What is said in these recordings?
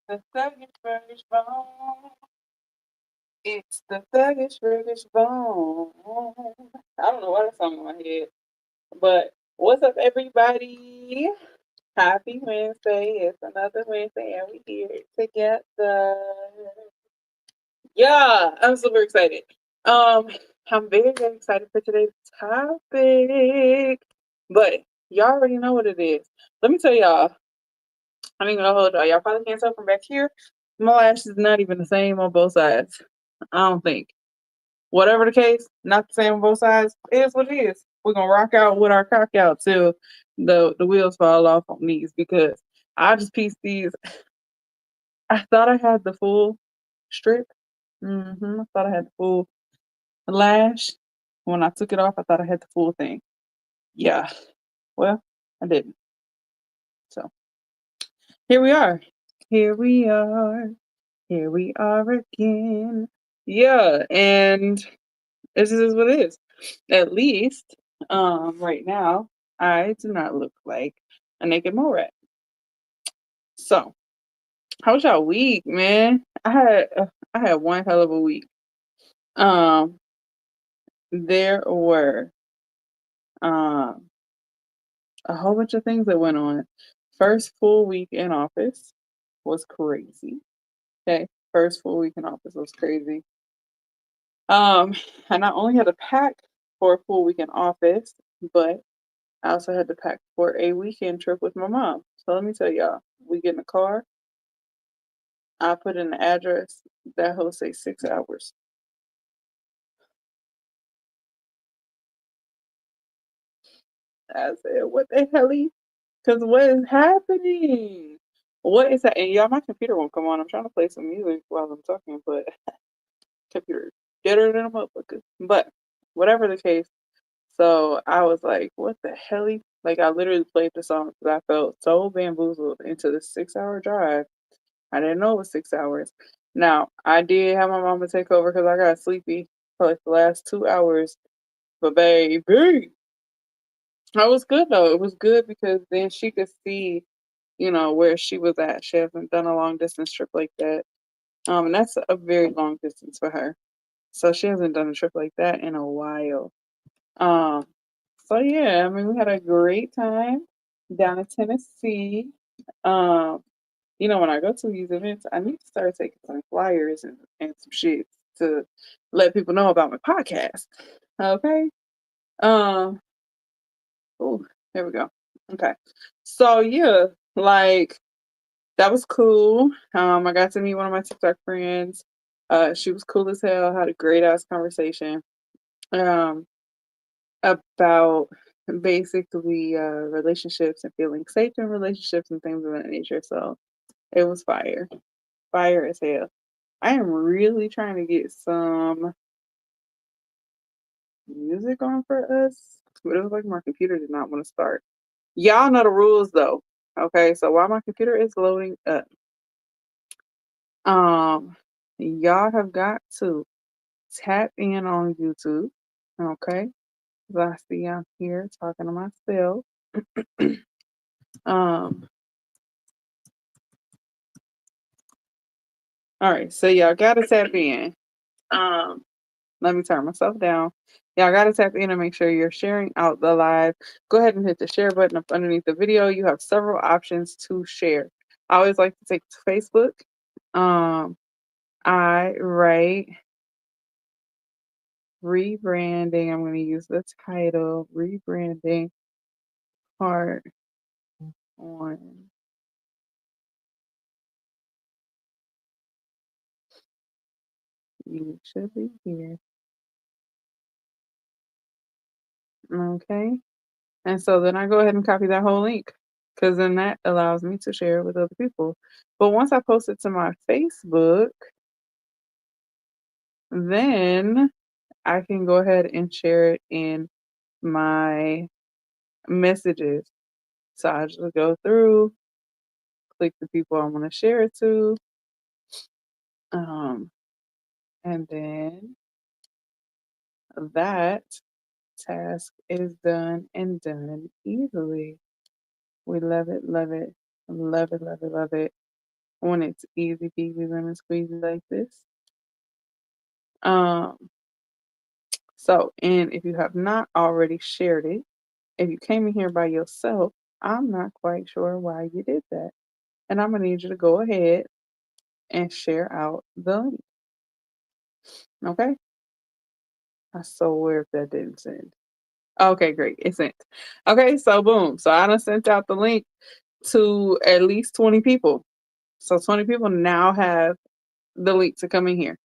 The thuggish burgish bone. It's the thuggish burgish bone. I don't know why that song in my head, but what's up, everybody? Happy Wednesday! It's another Wednesday, and we here together. Yeah, I'm super excited. Um, I'm very excited for today's topic. But y'all already know what it is. Let me tell y'all. I ain't gonna hold y'all. Y'all probably can't tell from back here. My lash is not even the same on both sides. I don't think. Whatever the case, not the same on both sides. It is what it is. We're gonna rock out with our cock out till the wheels fall off on these because I just pieced these. I thought I had the full strip. I thought I had the full lash. When I took it off, I thought I had the full thing. Yeah. Well, I didn't. So here we are. Here we are. Here we are again. Yeah, and this is what it is. At least, right now, I do not look like a naked mole rat. So, how was y'all week, man? I had one hell of a week. Um, there were um a whole bunch of things that went on. First full week in office was crazy. Okay, first full week in office was crazy. Um, and I only had to pack for a full week in office, but I also had to pack for a weekend trip with my mom. So let me tell y'all, we get in the car. I put in the address. That whole say 6 hours. I said, what the hell? Because what is happening? What is that? And y'all, my computer won't come on. I'm trying to play some music while I'm talking, but computer deader than a motherfucker. But whatever the case, so I was like, what the hell? Like, I literally played the song because I felt so bamboozled into the 6 hour drive. I didn't know it was 6 hours. Now, I did have my mama take over because I got sleepy for like the last 2 hours. But baby, that was good though. It was good because then she could see, where she was at. She hasn't done a long distance trip like that. And that's a very long distance for her. So she hasn't done a trip like that in a while. Um, so yeah, I mean, we had a great time down in Tennessee. Um, when I go to these events, I need to start taking some flyers and some shit to let people know about my podcast. Okay. Um, oh, there we go. Okay. So yeah, like that was cool. I got to meet one of my TikTok friends. She was cool as hell, had a great ass conversation. Um, about basically relationships and feeling safe in relationships and things of that nature. So it was fire. Fire as hell. I am really trying to get some music on for us. But it was like my computer did not want to start. Y'all know the rules though. Okay, so while my computer is loading up, um, y'all have got to tap in on YouTube. Okay. 'Cause I see I'm here talking to myself. um, all right, so y'all gotta tap in. Um, Let me turn myself down. Y'all gotta tap in and make sure you're sharing out the live. Go ahead and hit the share button up underneath the video. You have several options to share. I always like to take to Facebook. Um, I write rebranding. I'm gonna use the title rebranding part on. You should be here. Okay. And so then I go ahead and copy that whole link because then that allows me to share it with other people. But once I post it to my Facebook, then I can go ahead and share it in my messages. So I just go through, click the people I want to share it to, um, and then that task is done and done easily. We love it, love it, love it, love it, love it. when it's easy peasy lemon squeezy like this. Um, and if you have not already shared it, if you came in here by yourself, I'm not quite sure why you did that. And I'm gonna need you to go ahead and share out the link. Okay? I swear if that didn't send. Okay, great. It sent. Okay, so boom. So I done sent out the link to at least 20 people. So 20 people now have the link to come in here.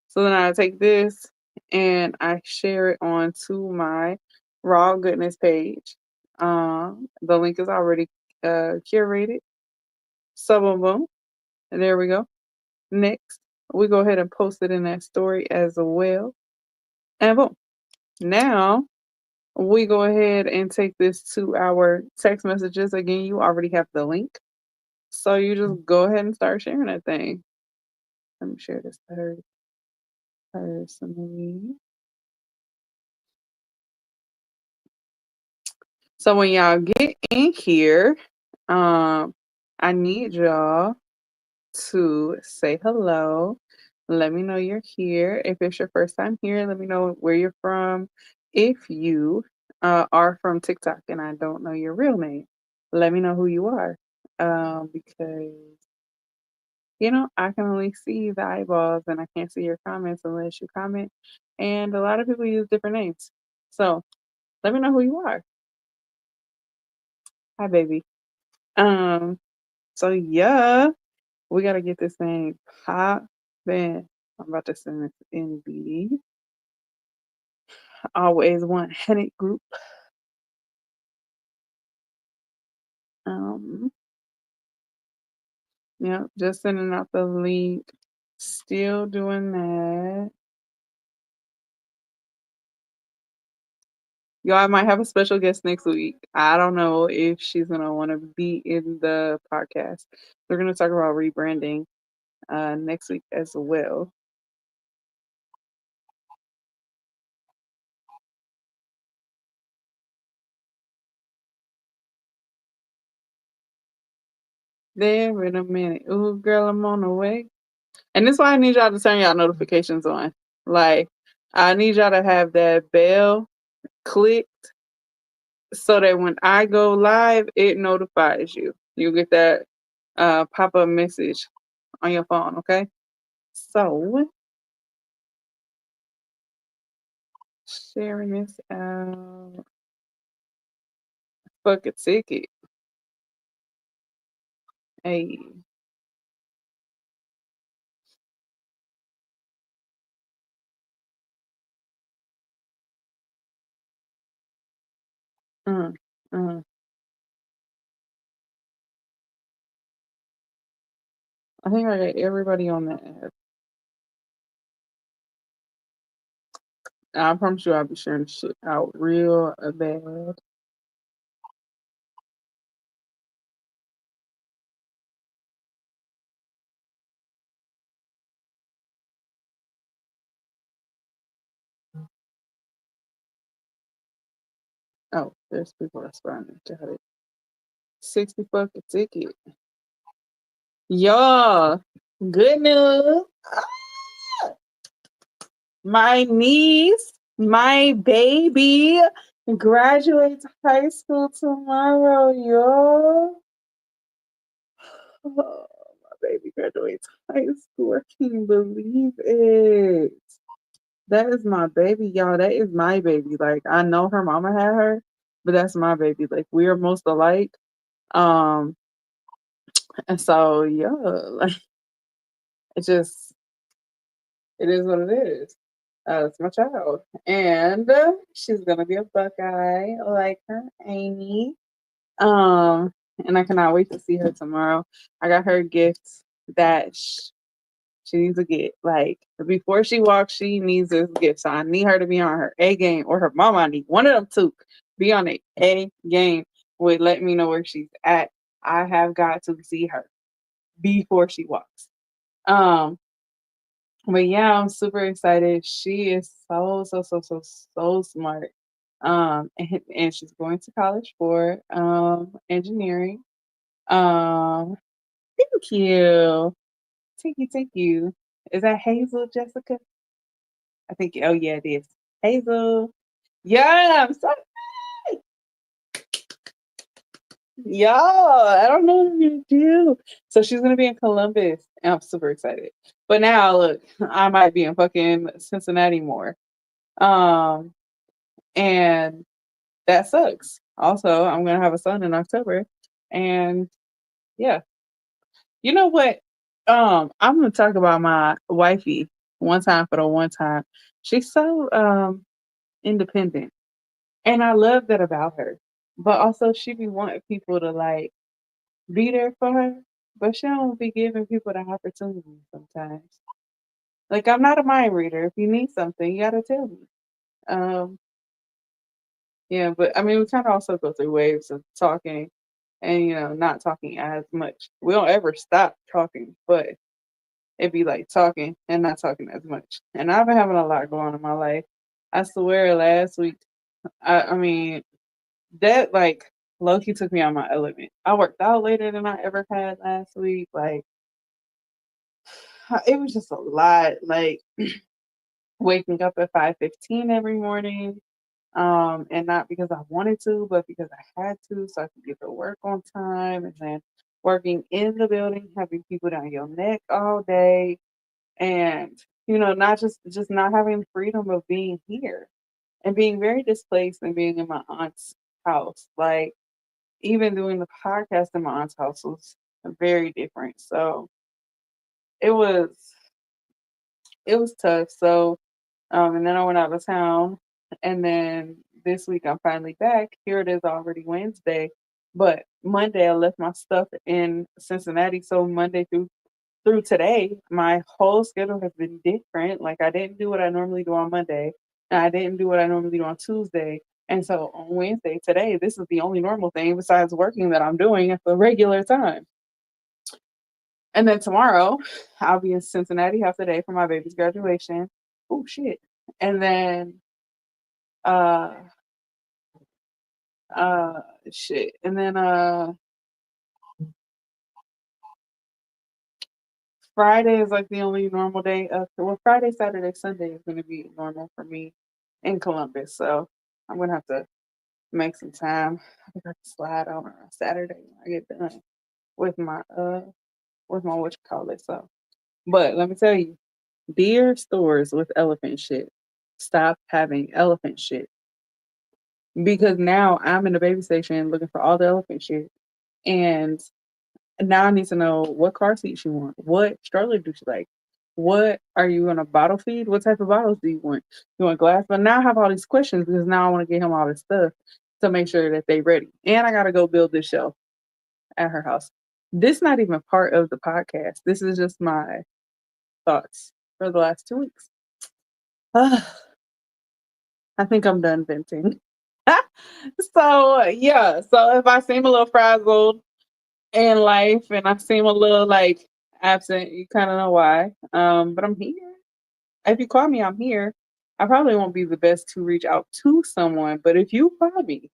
So then I take this and I share it onto my raw goodness page. The link is already curated. So boom boom. And there we go. Next, we go ahead and post it in that story as well. And boom. Now we go ahead and take this to our text messages. Again, you already have the link. So you just go ahead and start sharing that thing. Let me share this to her personally. So when y'all get in here, I need y'all to say hello. Let me know you're here. If it's your first time here, let me know where you're from. If you are from TikTok and I don't know your real name, let me know who you are. Because I can only see the eyeballs and I can't see your comments unless you comment. And a lot of people use different names. So let me know who you are. Hi, baby. Um, so yeah, we gotta get this thing popping. I'm about to send this in the always one headed group. Um, yeah, just sending out the link. Still doing that. Y'all, I might have a special guest next week. I don't know if she's gonna want to be in the podcast. We're gonna talk about rebranding next week as well. There in a minute. Ooh, girl, I'm on the way. And this is why I need y'all to turn y'all notifications on. Like, I need y'all to have that bell clicked so that when I go live, it notifies you. You get that pop up message on your phone, okay? So, sharing this out. Fuck a ticket. Hey. Uh, uh. I think I got everybody on that app. I promise you I'll be sharing shit out real bad. Oh, there's people responding. Got it. 60 fucking ticket. Y'all, good news. My niece, my baby, graduates high school tomorrow, y'all. Oh, my baby graduates high school. I can't believe it. That is my baby, y'all. That is my baby. Like, I know her mama had her, but that's my baby. Like, we are most alike. Um, and so yeah, like it is what it is. It's my child, and she's gonna be a Buckeye like her Amy. Um, and I cannot wait to see her tomorrow. I got her gifts that she needs to get. Like before she walks, she needs this gift. So I need her to be on her A game, or her mama. I need one of them two be on the A game. Would let me know where she's at. I have got to see her before she walks. Um, but yeah, I'm super excited. She is so smart. And she's going to college for engineering. Um, Thank you. Thank you, thank you. Is that Hazel, Jessica? I think, oh yeah, it is. Hazel. Yeah, I'm so, yo, I don't know what I'm gonna do. So she's gonna be in Columbus, and I'm super excited. But now, look, I might be in fucking Cincinnati more. Um, and that sucks. Also, I'm gonna have a son in October, and yeah, you know what? I'm gonna talk about my wifey one time for the one time. She's so independent, and I love that about her. But also, she be wanting people to like be there for her, but she don't be giving people the opportunity sometimes. Like I'm not a mind reader. If you need something, you gotta tell me. Um, yeah, but I mean, we kind of also go through waves of talking and not talking as much. We don't ever stop talking, but it'd be like talking and not talking as much. And I've been having a lot going on in my life. I swear, last week, I mean, that like Loki took me on my element. I worked out later than I ever had last week. Like it was just a lot. Like waking up at 5:15 every morning, and not because I wanted to, but because I had to, so I could get to work on time. And then working in the building, having people down your neck all day, and not just not having the freedom of being here and being very displaced and being in my aunt's house. Like even doing the podcast in my aunt's house was very different. So it was it was tough. So and then I went out of town, and then this week I'm finally back. Here it is already Wednesday, but Monday I left my stuff in Cincinnati. So Monday through today, my whole schedule has been different. Like I didn't do what I normally do on Monday, and I didn't do what I normally do on Tuesday. And so on Wednesday, today, this is the only normal thing besides working that I'm doing at the regular time. And then tomorrow, I'll be in Cincinnati half the day for my baby's graduation. Oh shit! And then uh uh shit. And then Friday is like the only normal day of well, Friday, Saturday, Sunday is gonna be normal for me in Columbus. So I'm gonna have to make some time. I think I can slide on Saturday when I get done with my what you call it. So but let me tell you, dear stores with elephant shit, stop having elephant shit. Because now I'm in the baby station looking for all the elephant shit. And now I need to know what car seat you want. What stroller do you like? What are you gonna bottle feed? What type of bottles do you want? You want glass? But now I have all these questions because now I want to get him all this stuff to make sure that they ready. And I gotta go build this shelf at her house. This not even part of the podcast. This is just my thoughts for the last 2 weeks. I think I'm done venting. So yeah, so if I seem a little frazzled in life and I seem a little like absent, you kind of know why. But I'm here. If you call me, I'm here. I probably won't be the best to reach out to someone, but if you call me,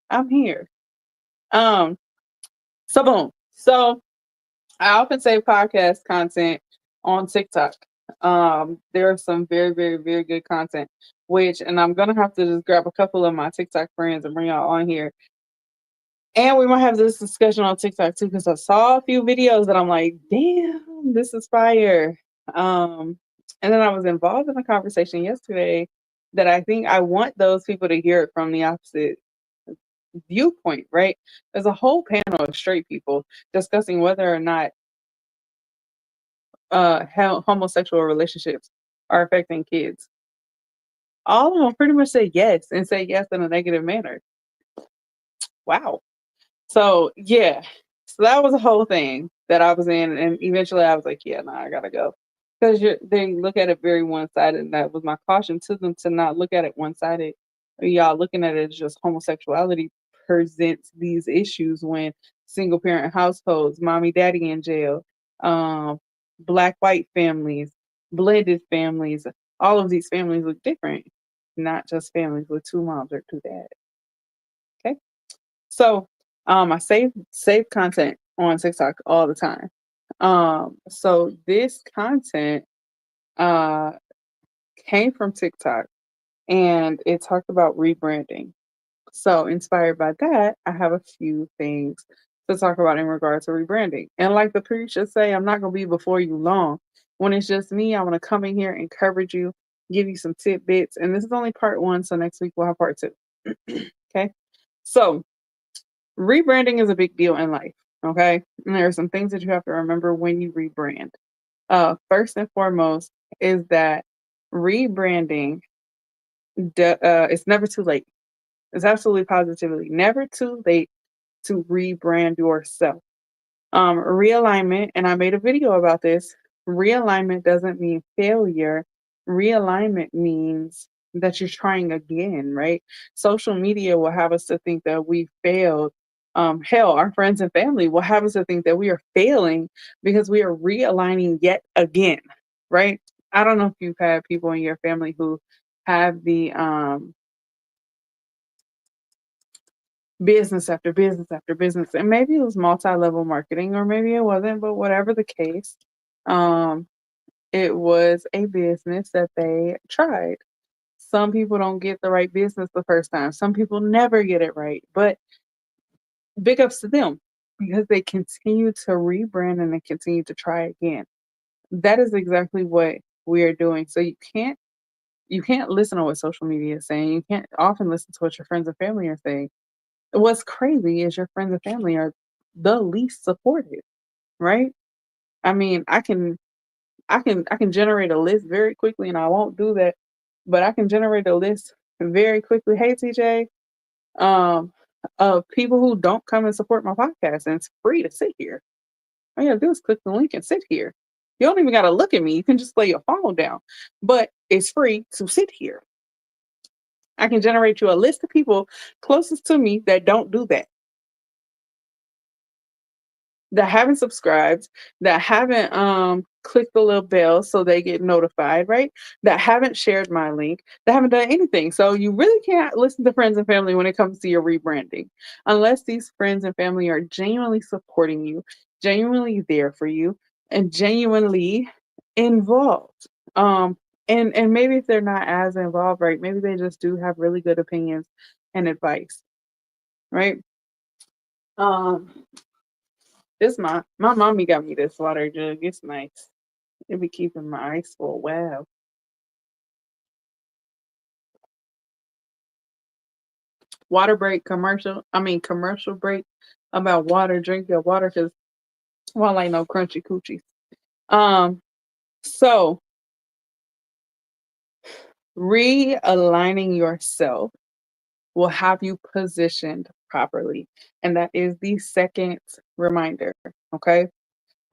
I'm here. Um, so boom. So I often say podcast content on TikTok. There's some very, very, very good content, and I'm gonna have to just grab a couple of my TikTok friends and bring y'all on here. And we might have this discussion on TikTok too, because I saw a few videos that I'm like, damn, this is fire. Um, and then I was involved in a conversation yesterday that I think I want those people to hear it from the opposite viewpoint, right? There's a whole panel of straight people discussing whether or not how homosexual relationships are affecting kids. All of them pretty much say yes and say yes in a negative manner. Wow. So yeah, so that was a whole thing that I was in, and eventually I was like, yeah, no, I gotta go because they look at it very one sided, and that was my caution to them to not look at it one sided. Y'all looking at it as just homosexuality presents these issues when single parent households, mommy, daddy in jail, um, black white families, blended families, all of these families look different, not just families with two moms or two dads. Okay. So I saved content on TikTok all the time. So this content uh came from TikTok, and it talked about rebranding. So, inspired by that, I have a few things to talk about in regards to rebranding. And like the preachers say, I'm not going to be before you long. When it's just me, I want to come in here, encourage you, give you some tidbits. And this is only part one. So, next week we'll have part two. Okay. So, rebranding is a big deal in life. Okay. And there are some things that you have to remember when you rebrand. First and foremost is that rebranding, it's never too late. It's absolutely positively never too late to rebrand yourself. Realignment, and I made a video about this. Realignment doesn't mean failure. Realignment means that you're trying again, right? Social media will have us to think that we failed. Hell, our friends and family will have us to think that we are failing because we are realigning yet again, right? I don't know if you've had people in your family who have the business after business after business. And maybe it was multi-level marketing or maybe it wasn't, but whatever the case, um, it was a business that they tried. Some people don't get the right business the first time. Some people never get it right. But big ups to them because they continue to rebrand and they continue to try again. That is exactly what we are doing. So you can't listen to what social media is saying. You can't often listen to what your friends and family are saying. What's crazy is your friends and family are the least supportive, right? I mean, I can generate a list very quickly, and I won't do that, but I can generate a list very quickly. Hey, TJ, um, of people who don't come and support my podcast, and it's free to sit here. All you gotta do is click the link and sit here. You don't even gotta look at me. You can just lay your phone down, but it's free to sit here. I can generate you a list of people closest to me that don't do that, that haven't subscribed, that haven't clicked the little bell so they get notified, right? That haven't shared my link, that haven't done anything. So you really can't listen to friends and family when it comes to your rebranding, unless these friends and family are genuinely supporting you, genuinely there for you, and genuinely involved. And maybe if they're not as involved, right? Maybe they just do have really good opinions and advice, right? Um, this my mommy got me this water jug. It's nice. It be keeping my ice for a while. Water break commercial. I mean commercial break about water. Drink your water because well, ain't no crunchy coochies. Um. So realigning yourself will have you positioned properly, and that is the second reminder. Okay.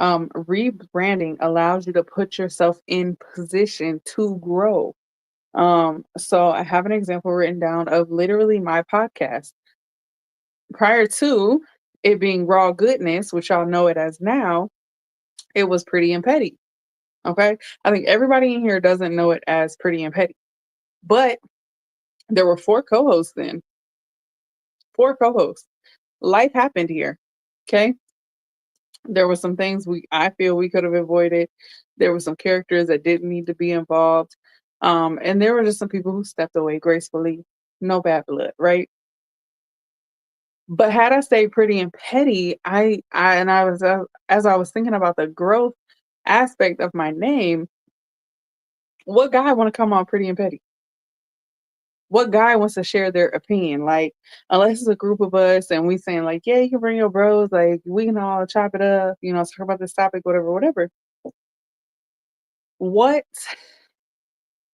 Rebranding allows you to put yourself in position to grow. So I have an example written down of literally my podcast. Prior to it being raw goodness, which y'all know it as now, it was pretty and petty. Okay. I think everybody in here doesn't know it as pretty and petty. But there were four co-hosts then. Four co-hosts. Life happened here. Okay. There were some things I feel we could have avoided. There were some characters that didn't need to be involved. And there were just some people who stepped away gracefully. No bad blood, right? But had I stayed pretty and petty, I was as I was thinking about the growth aspect of my name, what guy want to come on pretty and petty? What guy wants to share their opinion? Like, unless it's a group of us and we saying like, yeah, you can bring your bros, like we can all chop it up, talk about this topic, whatever, whatever. What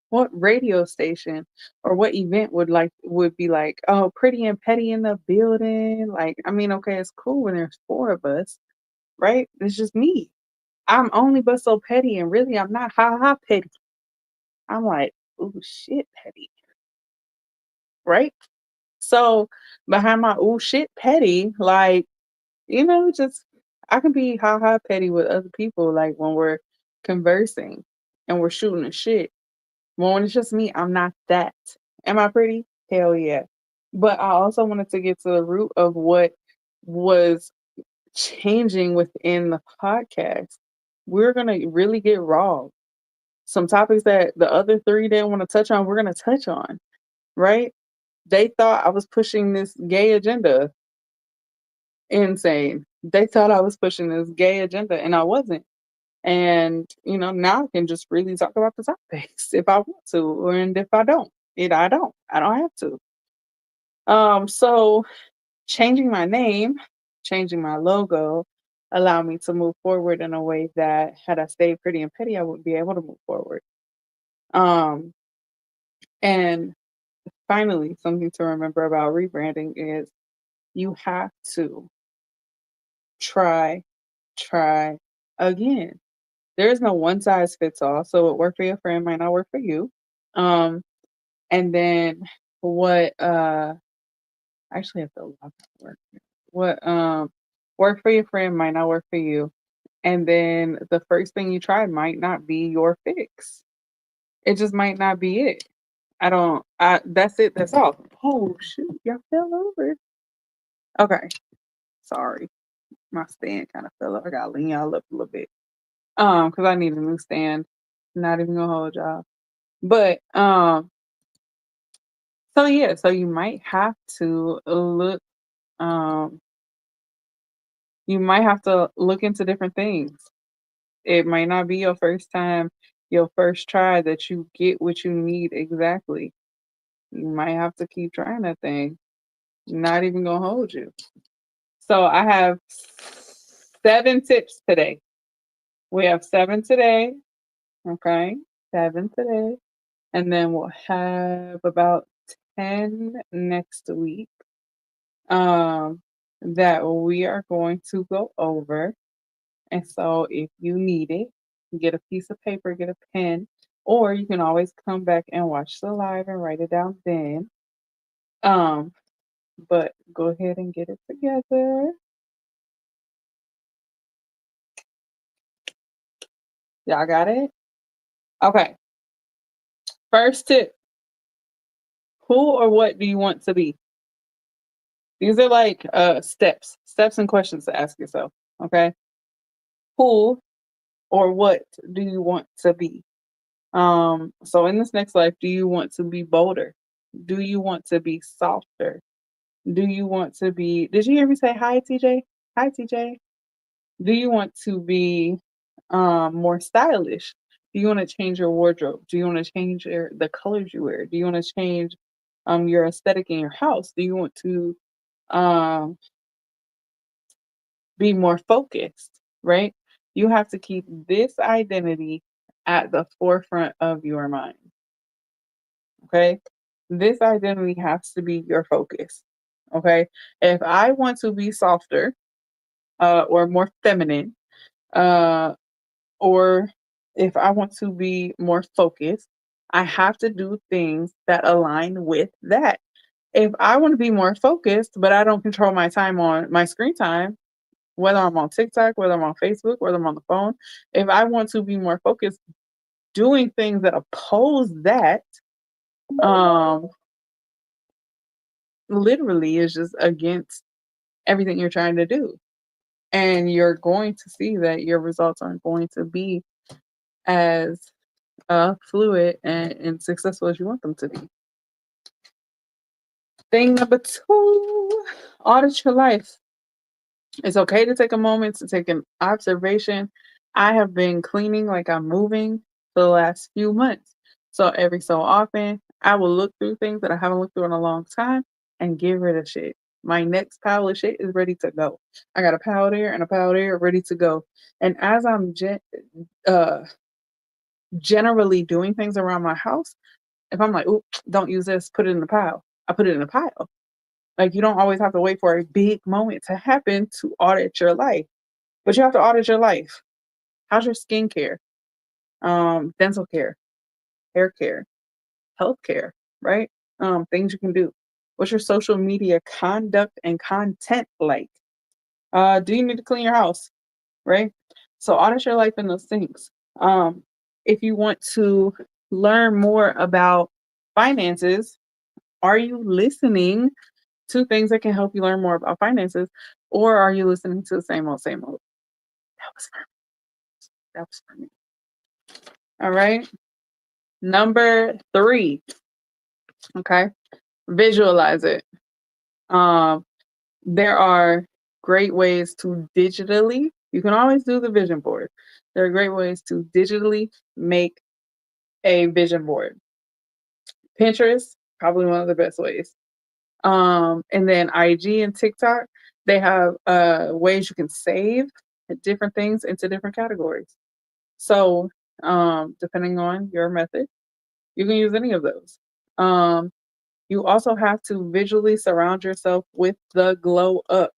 what radio station or what event would be like, oh, pretty and petty in the building? Like, I mean, okay, it's cool when there's four of us, right? It's just me. I'm only but so petty, and really, I'm not ha ha petty. I'm like, ooh, shit, petty, right? So behind my ooh shit petty, like, just I can be ha ha petty with other people, like when we're conversing and we're shooting the shit. But when it's just me, I'm not that. Am I pretty? Hell yeah. But I also wanted to get to the root of what was changing within the podcast. We're gonna really get raw. Some topics that the other three didn't want to touch on, we're gonna touch on, right? They thought I was pushing this gay agenda. Insane. They thought I was pushing this gay agenda, and I wasn't. And now I can just really talk about the topics if I want to, and if I don't, I don't. I don't have to. So changing my name, changing my logo, allowed me to move forward in a way that had I stayed pretty and petty, I wouldn't be able to move forward. Um, and finally, something to remember about rebranding is you have to try, try again. There is no one size fits all. So what worked for your friend might not work for you. Um, and then what I actually have to lock that word. What work for your friend might not work for you. And then the first thing you try might not be your fix. It just might not be it. I that's it, that's all. Oh shoot, y'all fell over. Okay. Sorry. My stand kind of fell over. I gotta lean y'all up a little bit. Because I need a new stand. Not even gonna hold y'all. But so yeah, so you might have to look um you might have to look into different things. It might not be your first time, your first try that you get what you need exactly. You might have to keep trying that thing. Not even gonna hold you. So I have 7 tips today. We have 7 today. Okay. 7 today. And then we'll have about 10 next week. That we are going to go over. And so if you need it, get a piece of paper, get a pen, or you can always come back and watch the live and write it down then. Um, but go ahead and get it together. Y'all got it? Okay. First tip. Who or what do you want to be? These are like steps and questions to ask yourself. Okay. Who or what do you want to be? So in this next life, do you want to be bolder? Do you want to be softer? Do you want to be Did you hear me say hi, TJ? Hi, TJ. Do you want to be more stylish? Do you want to change your wardrobe? Do you want to change the colors you wear? Do you want to change your aesthetic in your house? Do you want to um be more focused, right? You have to keep this identity at the forefront of your mind. Okay. This identity has to be your focus. Okay. If I want to be softer, or more feminine, uh, or if I want to be more focused, I have to do things that align with that. If I want to be more focused, but I don't control my time on my screen time, whether I'm on TikTok, whether I'm on Facebook, whether I'm on the phone, if I want to be more focused, doing things that oppose that, um, literally is just against everything you're trying to do. And you're going to see that your results aren't going to be as fluid and successful as you want them to be. Thing number two, audit your life. It's okay to take a moment to take an observation. I have been cleaning like I'm moving for the last few months. So every so often, I will look through things that I haven't looked through in a long time and get rid of shit. My next pile of shit is ready to go. I got a pile there and a pile there ready to go. And as I'm uh, generally doing things around my house, if I'm like, "Ooh, don't use this, put it in the pile," I put it in the pile. Like, you don't always have to wait for a big moment to happen to audit your life, but you have to audit your life. How's your skincare, dental care, hair care, health care, right? Things you can do. What's your social media conduct and content like? Do you need to clean your house, right? So audit your life in those things. If you want to learn more about finances, are you listening to things that can help you learn more about finances? Or are you listening to the same old, same old? That was for that was for me. All right. Number 3. Okay. Visualize it. Um, there are great ways to digitally, you can always do the vision board. There are great ways to digitally make a vision board. Pinterest, probably one of the best ways. And then IG and TikTok, they have ways you can save different things into different categories. So, depending on your method, you can use any of those. Um, you also have to visually surround yourself with the glow up.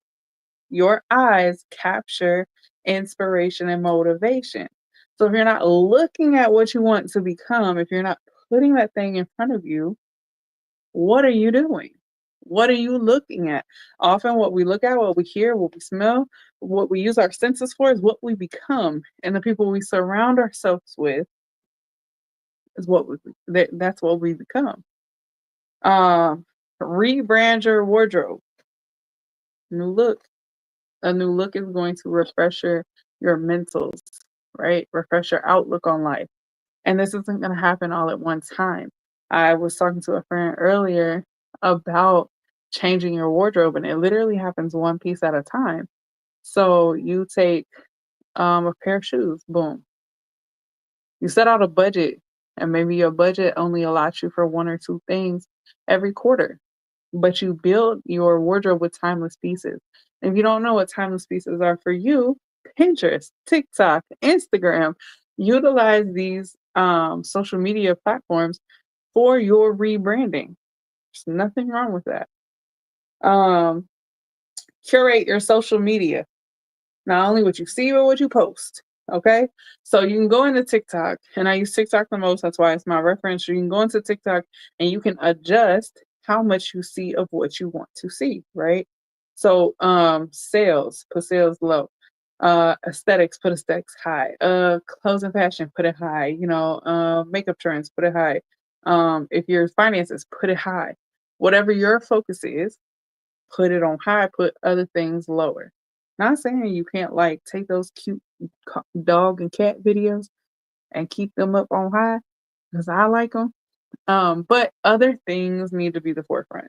Your eyes capture inspiration and motivation. So if you're not looking at what you want to become, if you're not putting that thing in front of you, what are you doing? What are you looking at? Often, what we look at, what we hear, what we smell, what we use our senses for is what we become. And the people we surround ourselves with is that's what we become. Um, Rebrand your wardrobe. New look. A new look is going to refresh your mentals, right? Refresh your outlook on life. And this isn't going to happen all at one time. I was talking to a friend earlier about changing your wardrobe, and it literally happens one piece at a time. So you take a pair of shoes, boom. You set out a budget, and maybe your budget only allots you for one or two things every quarter, but you build your wardrobe with timeless pieces. If you don't know what timeless pieces are for you, Pinterest, TikTok, Instagram, utilize these social media platforms for your rebranding. There's nothing wrong with that. Um, Curate your social media. Not only what you see, but what you post. Okay. So you can go into TikTok, and I use TikTok the most. That's why it's my reference. You can go into TikTok and you can adjust how much you see of what you want to see, right? So sales, put sales low. Aesthetics, put aesthetics high. Clothes and fashion, put it high. Makeup trends, put it high. If your finances, put it high. Whatever your focus is, put it on high, put other things lower. Not saying you can't like take those cute dog and cat videos and keep them up on high because I like them. But other things need to be the forefront.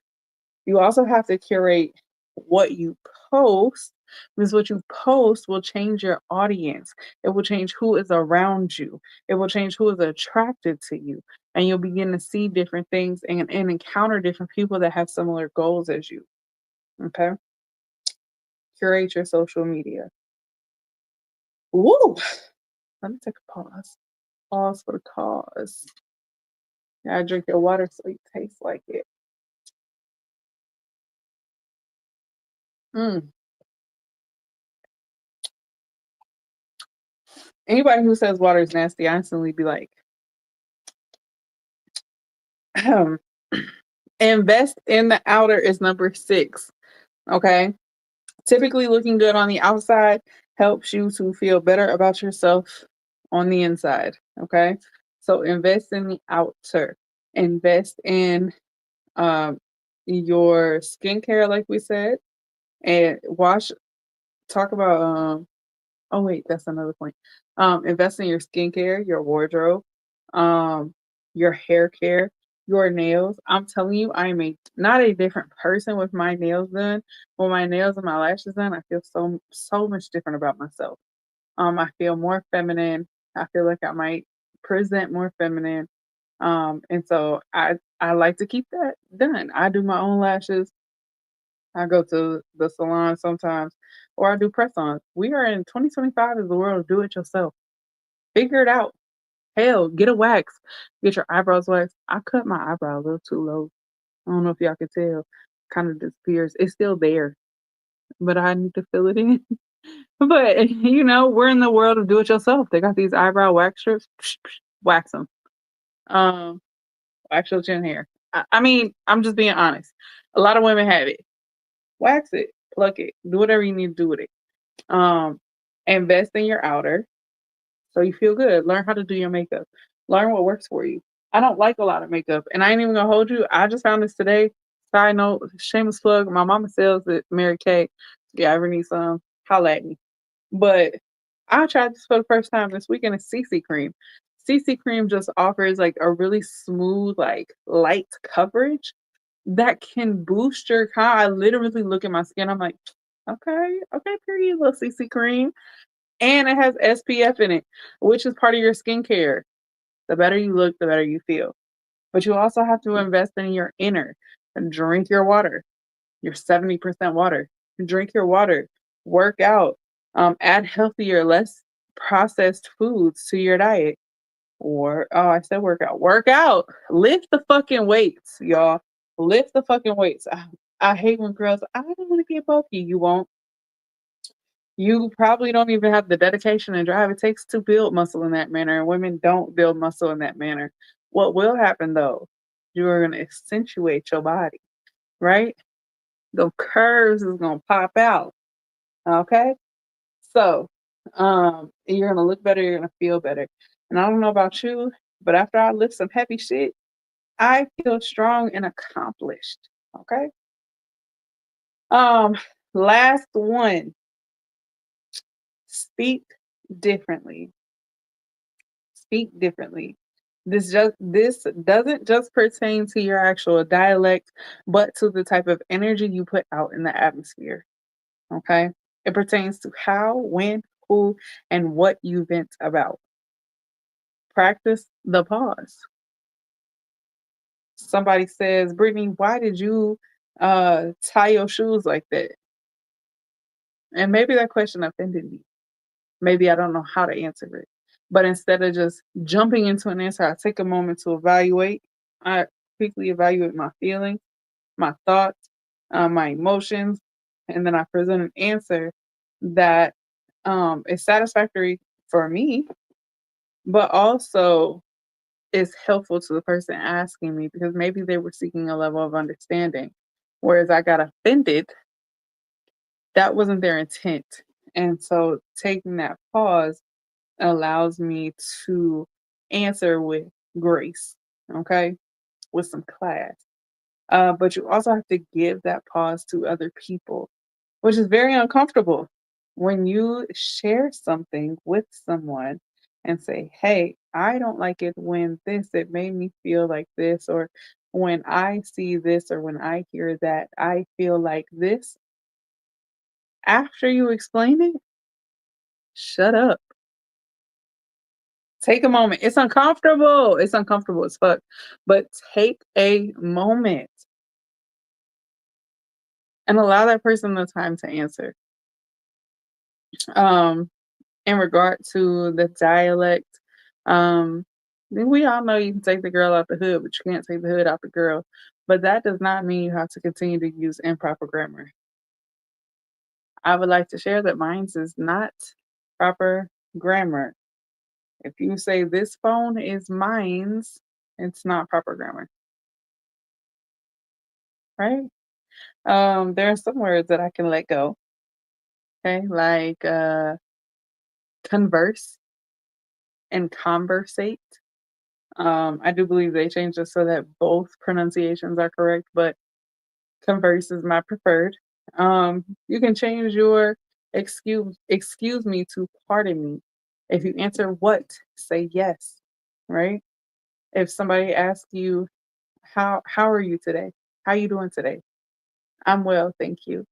You also have to curate what you post because what you post will change your audience. It will change who is around you. It will change who is attracted to you. And you'll begin to see different things and encounter different people that have similar goals as you. Okay. Curate your social media. Woo! Let me take a pause. Pause for the cause. Yeah, drink your water so it tastes like it. Mm. Anybody who says water is nasty, I instantly be like, invest in the outer is number 6. Okay. Typically, looking good on the outside helps you to feel better about yourself on the inside. Okay. So invest in the outer. Invest in um, your skincare, like we said, and talk about oh wait, that's another point. Invest in your skincare, your wardrobe, um, your hair care, your nails. I'm telling you, I am not a different person with my nails done. With my nails and my lashes done, I feel so much different about myself. I feel more feminine. I feel like I might present more feminine. And so I like to keep that done. I do my own lashes. I go to the salon sometimes, or I do press-ons. We are in 2025 is the world of do it yourself. Figure it out. Hell, get a wax. Get your eyebrows waxed. I cut my eyebrow a little too low. I don't know if y'all can tell. Kind of disappears. It's still there, but I need to fill it in. But we're in the world of do it yourself. They got these eyebrow wax strips. Wax them. Um, Wax your chin hair. I mean, I'm just being honest. A lot of women have it. Wax it, pluck it, do whatever you need to do with it. Um, Invest in your outer so you feel good. Learn how to do your makeup. Learn what works for you. I don't like a lot of makeup, and I ain't even gonna hold you. I just found this today. Side note, shameless plug. My mama sells at Mary Kay. Yeah, ever need some, holla at me. But I tried this for the first time this weekend. It's CC cream. CC cream just offers like a really smooth, like light coverage that can boost your I literally look at my skin. I'm like, okay, okay, period, little CC cream. And it has SPF in it, which is part of your skincare. The better you look, the better you feel. But you also have to invest in your inner and drink your water. You're 70% water. Drink your water, work out, add healthier, less processed foods to your diet. Or, oh, I said work out, lift the fucking weights, y'all. Lift the fucking weights. I hate when girls, I don't want to get bulky. You won't. You probably don't even have the dedication and drive it takes to build muscle in that manner. And women don't build muscle in that manner. What will happen though? You are going to accentuate your body, right? The curves is gonna pop out. Okay. So you're gonna look better, you're gonna feel better. And I don't know about you, but after I lift some heavy shit, I feel strong and accomplished. Okay. Um, last one, speak differently. Speak differently. This doesn't just pertain to your actual dialect, but to the type of energy you put out in the atmosphere. Okay. It pertains to how, when, who, and what you vent about. Practice the pause. Somebody says, Brittany, why did you tie your shoes like that? And maybe that question offended me. Maybe I don't know how to answer it. But instead of just jumping into an answer, I take a moment to evaluate. I quickly evaluate my feelings, my thoughts, my emotions, and then I present an answer that is satisfactory for me, but also is helpful to the person asking me because maybe they were seeking a level of understanding. Whereas I got offended, that wasn't their intent. And so taking that pause allows me to answer with grace, okay, with some class. But you also have to give that pause to other people, which is very uncomfortable when you share something with someone and say, hey, I don't like it when this, it made me feel like this, or when I see this, or when I hear that, I feel like this. After you explain it, shut up. Take a moment. It's uncomfortable. It's uncomfortable as fuck. But take a moment and allow that person the time to answer. Um, in regard to the dialect, then we all know you can take the girl out the hood, but you can't take the hood out the girl. But that does not mean you have to continue to use improper grammar. I would like to share that mine's is not proper grammar. If you say this phone is mine's, it's not proper grammar, right? There are some words that I can let go. Okay, like converse and conversate. I do believe they changed it so that both pronunciations are correct, but converse is my preferred. You can change your excuse me to pardon me. If you answer what, say yes, right? If somebody asks you how are you today? How you doing today? I'm well, thank you.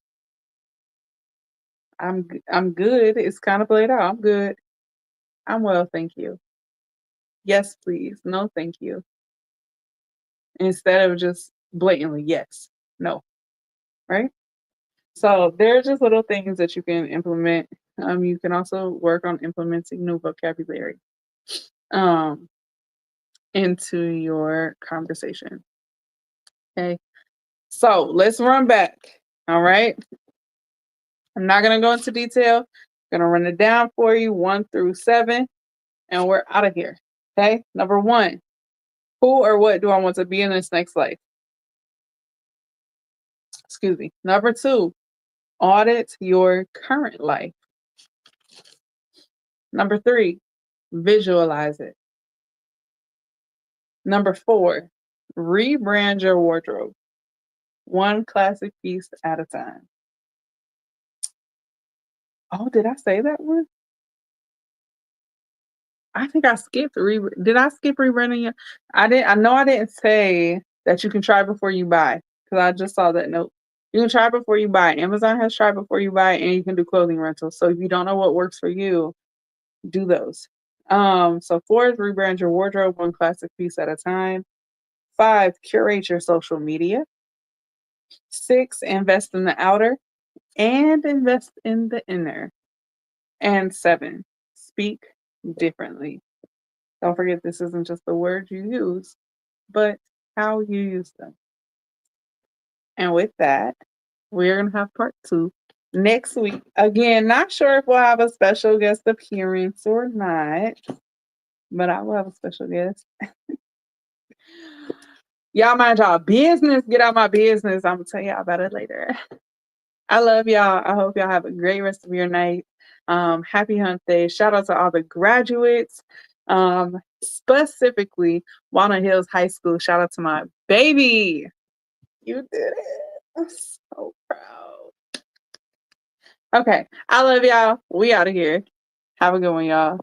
I'm good. It's kind of played out. I'm good. I'm well, thank you. Yes, please. No, thank you. Instead of just blatantly yes, no, right? So there are just little things that you can implement. You can also work on implementing new vocabulary um, into your conversation. Okay. So let's run back. All right. I'm not going to go into detail. I'm going to run it down for you 1 through 7, and we're out of here. Okay. Number 1, who or what do I want to be in this next life? Excuse me. Number 2, audit your current life. Number 3, visualize it. Number 4, rebrand your wardrobe, one classic piece at a time. Oh, did I say that one? I think I skipped did I skip rebranding yet? I didn't. I know I didn't say that you can try before you buy, because I just saw that note. You can try before you buy. Amazon has try before you buy, and you can do clothing rentals. So if you don't know what works for you, do those. So 4 is rebrand your wardrobe one classic piece at a time. 5, curate your social media. 6, invest in the outer and invest in the inner. And 7, speak differently. Don't forget, this isn't just the words you use, but how you use them. And with that, we're going to have part 2 next week. Again, not sure if we'll have a special guest appearance or not, but I will have a special guest. Y'all mind y'all business. Get out my business. I'm going to tell y'all about it later. I love y'all. I hope y'all have a great rest of your night. Happy Hunt Day. Shout out to all the graduates. Specifically, Walnut Hills High School. Shout out to my baby. You did it. I'm so proud. Okay. I love y'all. We out of here. Have a good one, y'all.